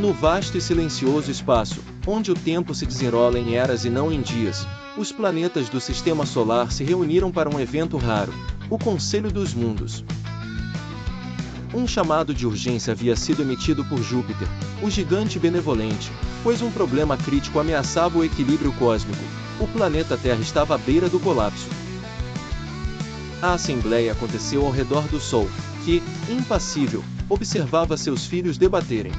No vasto e silencioso espaço, onde o tempo se desenrola em eras e não em dias, os planetas do Sistema Solar se reuniram para um evento raro, o Conselho dos Mundos. Um chamado de urgência havia sido emitido por Júpiter, o gigante benevolente, pois um problema crítico ameaçava o equilíbrio cósmico. O planeta Terra estava à beira do colapso. A assembleia aconteceu ao redor do Sol, que, impassível, observava seus filhos debaterem.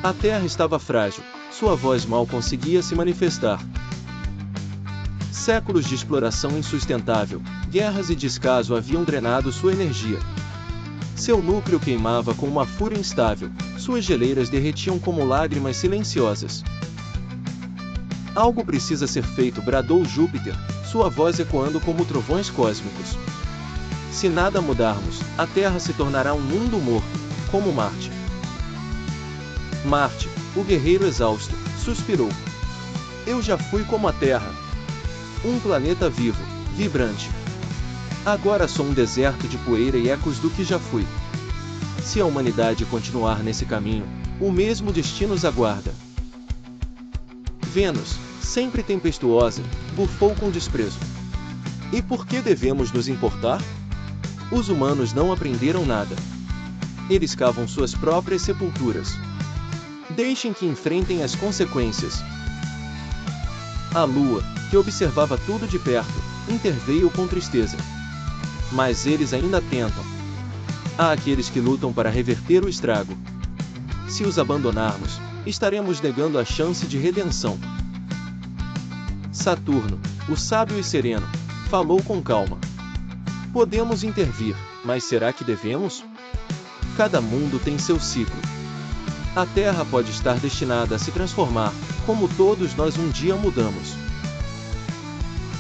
A Terra estava frágil, sua voz mal conseguia se manifestar. Séculos de exploração insustentável, guerras e descaso haviam drenado sua energia. Seu núcleo queimava com uma fúria instável, suas geleiras derretiam como lágrimas silenciosas. Algo precisa ser feito, bradou Júpiter, sua voz ecoando como trovões cósmicos. Se nada mudarmos, a Terra se tornará um mundo morto, como Marte. Marte, o guerreiro exausto, suspirou. Eu já fui como a Terra. Um planeta vivo, vibrante. Agora sou um deserto de poeira e ecos do que já fui. Se a humanidade continuar nesse caminho, o mesmo destino os aguarda. Vênus, sempre tempestuosa, bufou com desprezo. E por que devemos nos importar? Os humanos não aprenderam nada. Eles cavam suas próprias sepulturas. Deixem que enfrentem as consequências. A Lua, que observava tudo de perto, interveio com tristeza. Mas eles ainda tentam. Há aqueles que lutam para reverter o estrago. Se os abandonarmos, estaremos negando a chance de redenção. Saturno, o sábio e sereno, falou com calma. Podemos intervir, mas será que devemos? Cada mundo tem seu ciclo. A Terra pode estar destinada a se transformar, como todos nós um dia mudamos.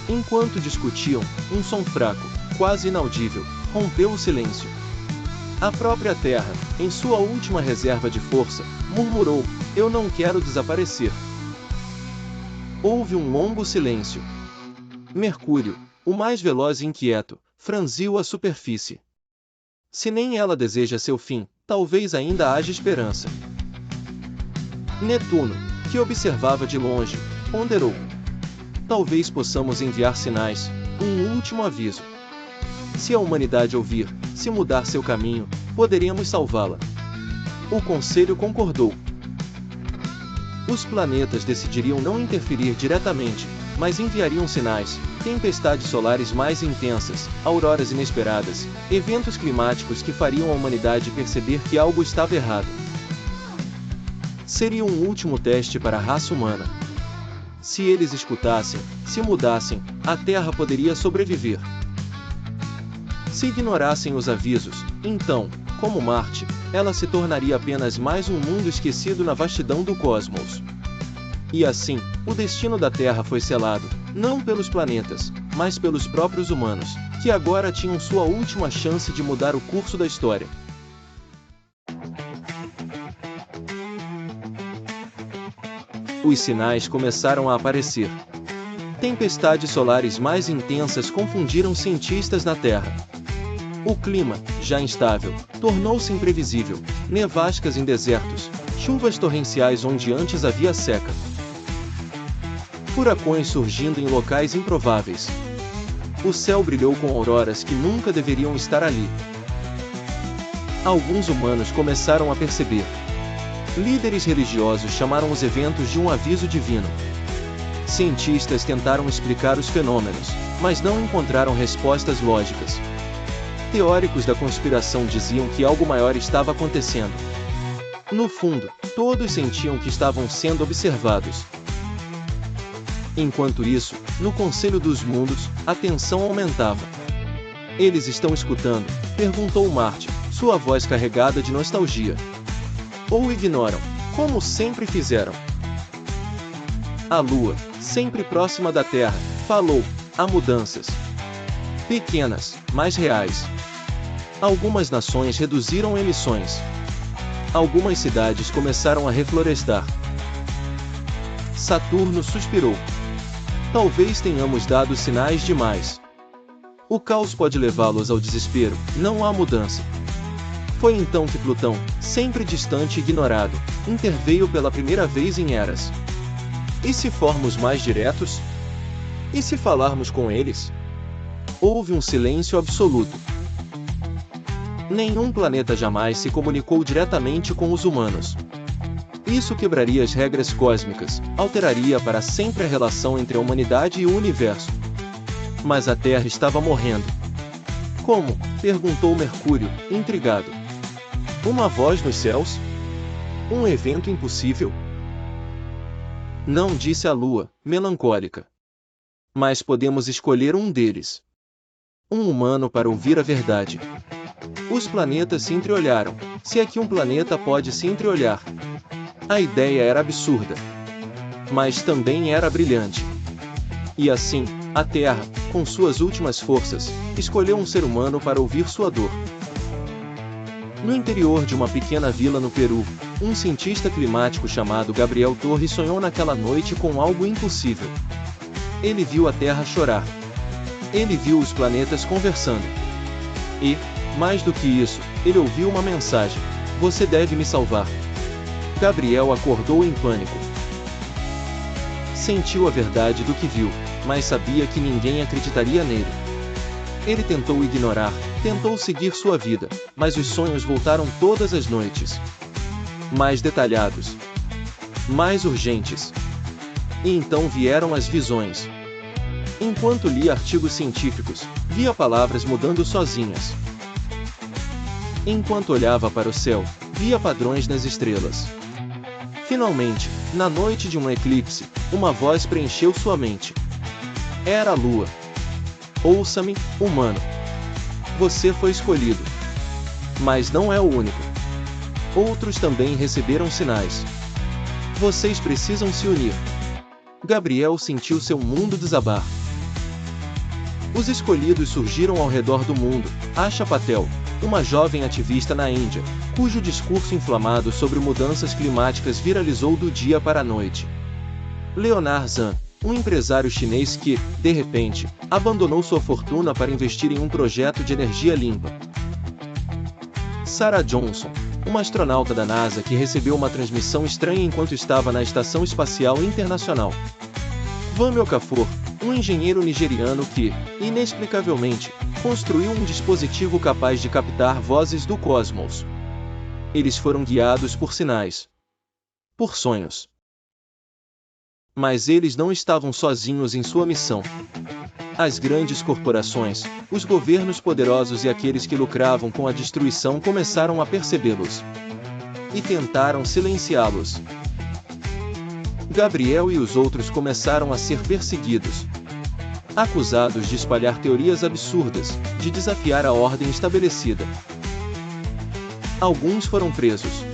Enquanto discutiam, um som fraco, quase inaudível, rompeu o silêncio. A própria Terra, em sua última reserva de força, murmurou: eu não quero desaparecer. Houve um longo silêncio. Mercúrio, o mais veloz e inquieto, franziu a superfície. Se nem ela deseja seu fim, talvez ainda haja esperança. Netuno, que observava de longe, ponderou: talvez possamos enviar sinais, um último aviso. Se a humanidade ouvir, se mudar seu caminho, poderemos salvá-la. O Conselho concordou. Os planetas decidiriam não interferir diretamente, mas enviariam sinais, tempestades solares mais intensas, auroras inesperadas, eventos climáticos que fariam a humanidade perceber que algo estava errado. Seria um último teste para a raça humana. Se eles escutassem, se mudassem, a Terra poderia sobreviver. Se ignorassem os avisos, então, como Marte, ela se tornaria apenas mais um mundo esquecido na vastidão do cosmos. E assim, o destino da Terra foi selado, não pelos planetas, mas pelos próprios humanos, que agora tinham sua última chance de mudar o curso da história. Os sinais começaram a aparecer. Tempestades solares mais intensas confundiram cientistas na Terra. O clima, já instável, tornou-se imprevisível, nevascas em desertos, chuvas torrenciais onde antes havia seca. Furacões surgindo em locais improváveis. O céu brilhou com auroras que nunca deveriam estar ali. Alguns humanos começaram a perceber. Líderes religiosos chamaram os eventos de um aviso divino. Cientistas tentaram explicar os fenômenos, mas não encontraram respostas lógicas. Teóricos da conspiração diziam que algo maior estava acontecendo. No fundo, todos sentiam que estavam sendo observados. Enquanto isso, no Conselho dos Mundos, a tensão aumentava. Eles estão escutando? Perguntou Marte, sua voz carregada de nostalgia. Ou ignoram, como sempre fizeram? A Lua, sempre próxima da Terra, falou: há mudanças. Pequenas, mas reais. Algumas nações reduziram emissões. Algumas cidades começaram a reflorestar. Saturno suspirou. Talvez tenhamos dado sinais demais. O caos pode levá-los ao desespero, não há mudança. Foi então que Plutão, sempre distante e ignorado, interveio pela primeira vez em Eras. E se formos mais diretos? E se falarmos com eles? Houve um silêncio absoluto. Nenhum planeta jamais se comunicou diretamente com os humanos. Isso quebraria as regras cósmicas, alteraria para sempre a relação entre a humanidade e o universo. Mas a Terra estava morrendo. Como? Perguntou Mercúrio, intrigado. Uma voz nos céus? Um evento impossível? Não, disse a Lua, melancólica. Mas podemos escolher um deles. Um humano para ouvir a verdade. Os planetas se entreolharam, se é que um planeta pode se entreolhar. A ideia era absurda. Mas também era brilhante. E assim, a Terra, com suas últimas forças, escolheu um ser humano para ouvir sua dor. No interior de uma pequena vila no Peru, um cientista climático chamado Gabriel Torres sonhou naquela noite com algo impossível. Ele viu a Terra chorar. Ele viu os planetas conversando. E, mais do que isso, ele ouviu uma mensagem: você deve me salvar. Gabriel acordou em pânico. Sentiu a verdade do que viu, mas sabia que ninguém acreditaria nele. Ele tentou ignorar, tentou seguir sua vida, mas os sonhos voltaram todas as noites. Mais detalhados. Mais urgentes. E então vieram as visões. Enquanto lia artigos científicos, via palavras mudando sozinhas. Enquanto olhava para o céu, via padrões nas estrelas. Finalmente, na noite de um eclipse, uma voz preencheu sua mente. Era a Lua. Ouça-me, humano. Você foi escolhido. Mas não é o único. Outros também receberam sinais. Vocês precisam se unir. Gabriel sentiu seu mundo desabar. Os escolhidos surgiram ao redor do mundo. Asha Patel, uma jovem ativista na Índia, cujo discurso inflamado sobre mudanças climáticas viralizou do dia para a noite. Leonard Zhan, um empresário chinês que, de repente, abandonou sua fortuna para investir em um projeto de energia limpa. Sarah Johnson, uma astronauta da NASA que recebeu uma transmissão estranha enquanto estava na Estação Espacial Internacional. Vamil Okafor, um engenheiro nigeriano que, inexplicavelmente, construiu um dispositivo capaz de captar vozes do cosmos. Eles foram guiados por sinais. Por sonhos. Mas eles não estavam sozinhos em sua missão. As grandes corporações, os governos poderosos e aqueles que lucravam com a destruição começaram a percebê-los. E tentaram silenciá-los. Gabriel e os outros começaram a ser perseguidos. Acusados de espalhar teorias absurdas, de desafiar a ordem estabelecida. Alguns foram presos.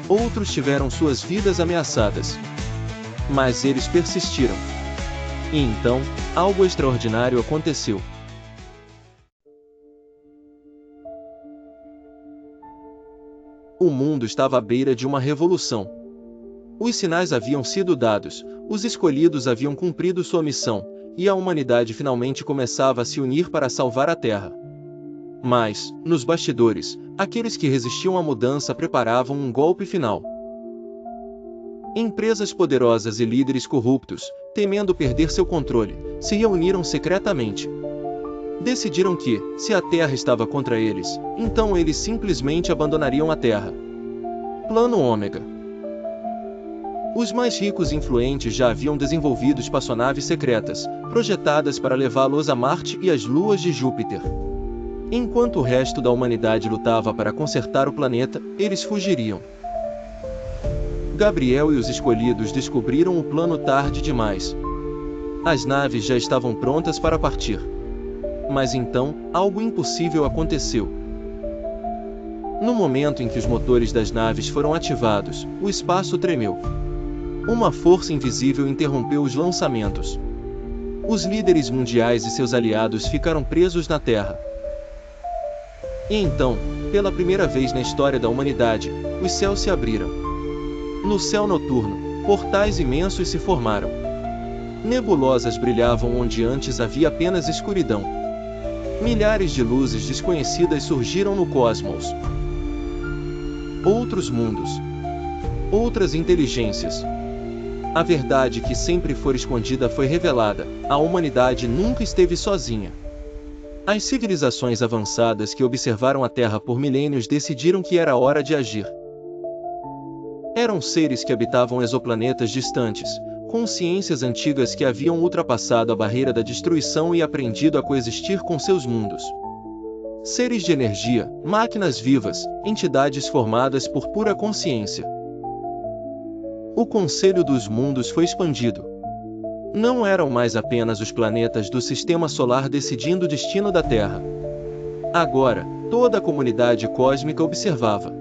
Outros tiveram suas vidas ameaçadas. Mas eles persistiram. E então, algo extraordinário aconteceu. O mundo estava à beira de uma revolução. Os sinais haviam sido dados, os escolhidos haviam cumprido sua missão, e a humanidade finalmente começava a se unir para salvar a Terra. Mas, nos bastidores, aqueles que resistiam à mudança preparavam um golpe final. Empresas poderosas e líderes corruptos, temendo perder seu controle, se reuniram secretamente. Decidiram que, se a Terra estava contra eles, então eles simplesmente abandonariam a Terra. Plano Ômega. Os mais ricos e influentes já haviam desenvolvido espaçonaves secretas, projetadas para levá-los a Marte e as luas de Júpiter. Enquanto o resto da humanidade lutava para consertar o planeta, eles fugiriam. Gabriel e os escolhidos descobriram o plano tarde demais. As naves já estavam prontas para partir. Mas então, algo impossível aconteceu. No momento em que os motores das naves foram ativados, o espaço tremeu. Uma força invisível interrompeu os lançamentos. Os líderes mundiais e seus aliados ficaram presos na Terra. E então, pela primeira vez na história da humanidade, os céus se abriram. No céu noturno, portais imensos se formaram. Nebulosas brilhavam onde antes havia apenas escuridão. Milhares de luzes desconhecidas surgiram no cosmos. outros mundos, outras inteligências. A verdade que sempre for escondida foi revelada: a humanidade nunca esteve sozinha. As civilizações avançadas que observaram a Terra por milênios decidiram que era hora de agir. Eram seres que habitavam exoplanetas distantes, consciências antigas que haviam ultrapassado a barreira da destruição e aprendido a coexistir com seus mundos. Seres de energia, máquinas vivas, entidades formadas por pura consciência. O Conselho dos Mundos foi expandido. Não eram mais apenas os planetas do Sistema Solar decidindo o destino da Terra. Agora, toda a comunidade cósmica observava.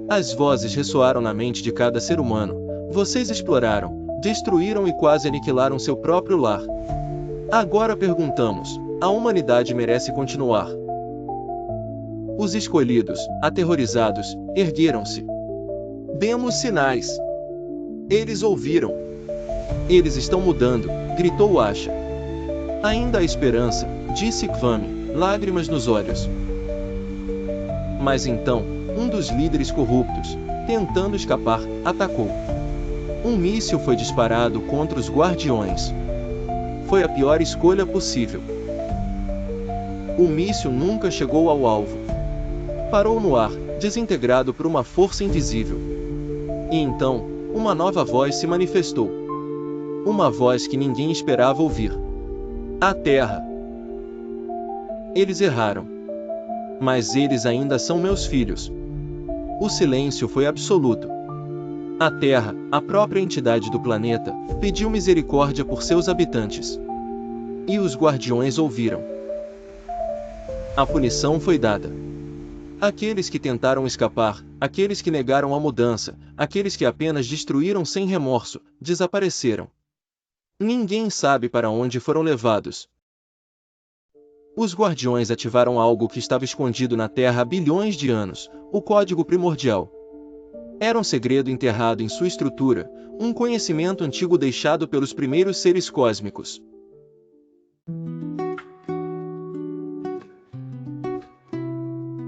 As vozes ressoaram na mente de cada ser humano. Vocês exploraram, destruíram e quase aniquilaram seu próprio lar. Agora perguntamos: a humanidade merece continuar? Os escolhidos, aterrorizados, ergueram-se. Demos sinais. Eles ouviram. Eles estão mudando, gritou Asha. Ainda há esperança, disse Kwame, lágrimas nos olhos. Mas então, um dos líderes corruptos, tentando escapar, atacou. Um míssil foi disparado contra os guardiões. Foi a pior escolha possível. O míssil nunca chegou ao alvo. Parou no ar, desintegrado por uma força invisível. E então, uma nova voz se manifestou. Uma voz que ninguém esperava ouvir. A Terra. Eles erraram. Mas eles ainda são meus filhos. O silêncio foi absoluto. A Terra, a própria entidade do planeta, pediu misericórdia por seus habitantes. E os guardiões ouviram. A punição foi dada. Aqueles que tentaram escapar, aqueles que negaram a mudança, aqueles que apenas destruíram sem remorso, desapareceram. Ninguém sabe para onde foram levados. Os guardiões ativaram algo que estava escondido na Terra há bilhões de anos, o código primordial. Era um segredo enterrado em sua estrutura, um conhecimento antigo deixado pelos primeiros seres cósmicos.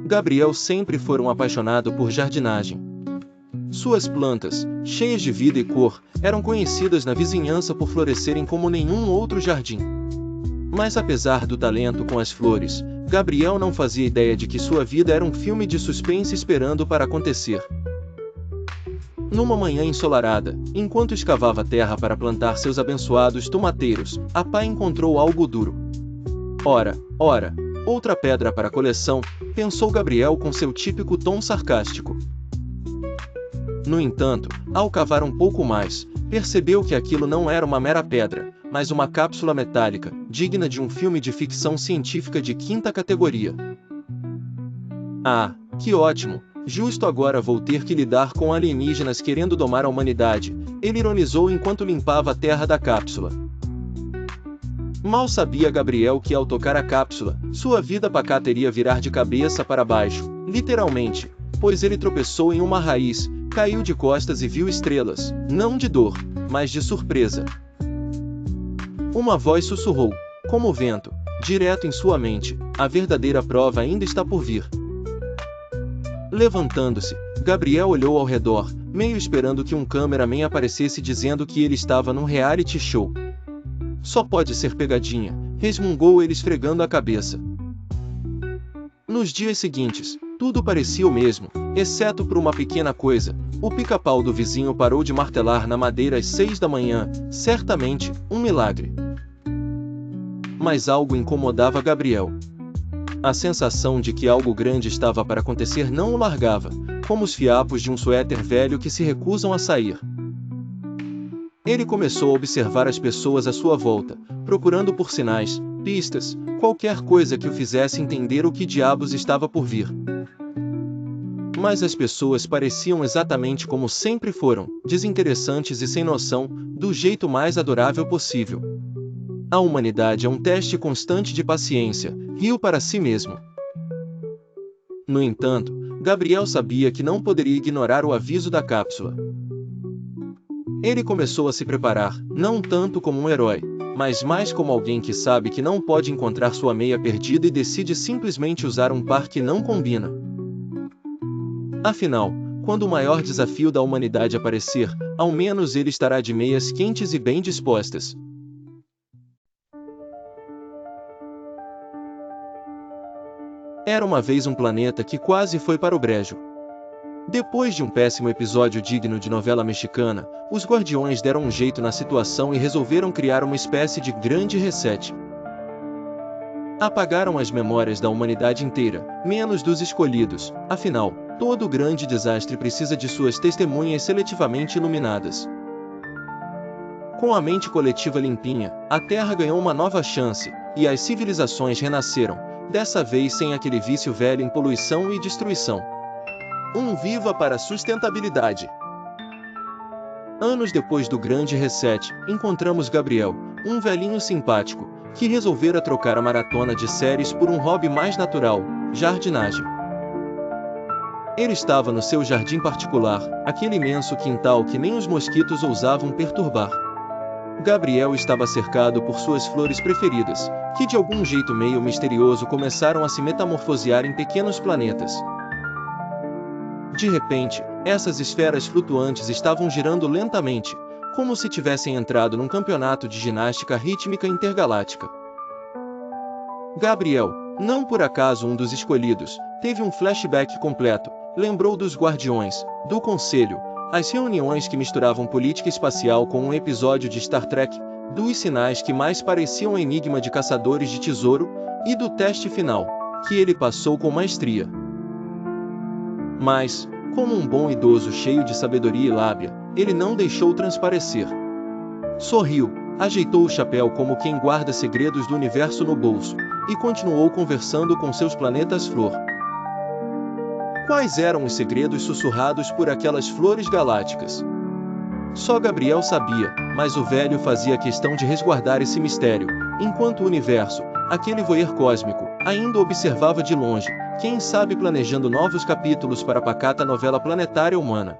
Gabriel sempre foi um apaixonado por jardinagem. Suas plantas, cheias de vida e cor, eram conhecidas na vizinhança por florescerem como nenhum outro jardim. Mas apesar do talento com as flores, Gabriel não fazia ideia de que sua vida era um filme de suspense esperando para acontecer. Numa manhã ensolarada, enquanto escavava a terra para plantar seus abençoados tomateiros, a pá encontrou algo duro. Ora, outra pedra para a coleção, pensou Gabriel com seu típico tom sarcástico. No entanto, ao cavar um pouco mais, percebeu que aquilo não era uma mera pedra, mas uma cápsula metálica, digna de um filme de ficção científica de quinta categoria. Ah, que ótimo! Justo agora vou ter que lidar com alienígenas querendo domar a humanidade, ele ironizou enquanto limpava a terra da cápsula. Mal sabia Gabriel que ao tocar a cápsula, sua vida pacata iria virar de cabeça para baixo, literalmente, pois ele tropeçou em uma raiz, caiu de costas e viu estrelas, não de dor, mas de surpresa. Uma voz sussurrou, como o vento, direto em sua mente: a verdadeira prova ainda está por vir. Levantando-se, Gabriel olhou ao redor, meio esperando que um cameraman aparecesse dizendo que ele estava num reality show. Só pode ser pegadinha, resmungou ele esfregando a cabeça. Nos dias seguintes, tudo parecia o mesmo, exceto por uma pequena coisa: o pica-pau do vizinho parou de martelar na madeira às 6 da manhã, certamente, um milagre. Mas algo incomodava Gabriel. A sensação de que algo grande estava para acontecer não o largava, como os fiapos de um suéter velho que se recusam a sair. Ele começou a observar as pessoas à sua volta, procurando por sinais, pistas, qualquer coisa que o fizesse entender o que diabos estava por vir. Mas as pessoas pareciam exatamente como sempre foram, desinteressantes e sem noção, do jeito mais adorável possível. A humanidade é um teste constante de paciência, riu para si mesmo. No entanto, Gabriel sabia que não poderia ignorar o aviso da cápsula. Ele começou a se preparar, não tanto como um herói, mas mais como alguém que sabe que não pode encontrar sua meia perdida e decide simplesmente usar um par que não combina. Afinal, quando o maior desafio da humanidade aparecer, ao menos ele estará de meias quentes e bem dispostas. Era uma vez um planeta que quase foi para o brejo. Depois de um péssimo episódio digno de novela mexicana, os Guardiões deram um jeito na situação e resolveram criar uma espécie de grande reset. Apagaram as memórias da humanidade inteira, menos dos escolhidos, afinal, todo grande desastre precisa de suas testemunhas seletivamente iluminadas. Com a mente coletiva limpinha, a Terra ganhou uma nova chance, e as civilizações renasceram, dessa vez sem aquele vício velho em poluição e destruição. Viva para a sustentabilidade! Anos depois do grande reset, encontramos Gabriel, um velhinho simpático, que resolvera trocar a maratona de séries por um hobby mais natural, jardinagem. Ele estava no seu jardim particular, aquele imenso quintal que nem os mosquitos ousavam perturbar. Gabriel estava cercado por suas flores preferidas, que de algum jeito meio misterioso começaram a se metamorfosear em pequenos planetas. De repente, essas esferas flutuantes estavam girando lentamente, como se tivessem entrado num campeonato de ginástica rítmica intergaláctica. Gabriel, não por acaso um dos escolhidos, teve um flashback completo, lembrou dos Guardiões, do Conselho, as reuniões que misturavam política espacial com um episódio de Star Trek, dos sinais que mais pareciam um enigma de caçadores de tesouro, e do teste final, que ele passou com maestria. Mas, como um bom idoso cheio de sabedoria e lábia, ele não deixou transparecer. Sorriu, ajeitou o chapéu como quem guarda segredos do universo no bolso, e continuou conversando com seus planetas flor. Quais eram os segredos sussurrados por aquelas flores galácticas? Só Gabriel sabia, mas o velho fazia questão de resguardar esse mistério, enquanto o universo, aquele voyeur cósmico, ainda observava de longe, quem sabe planejando novos capítulos para a pacata novela planetária humana.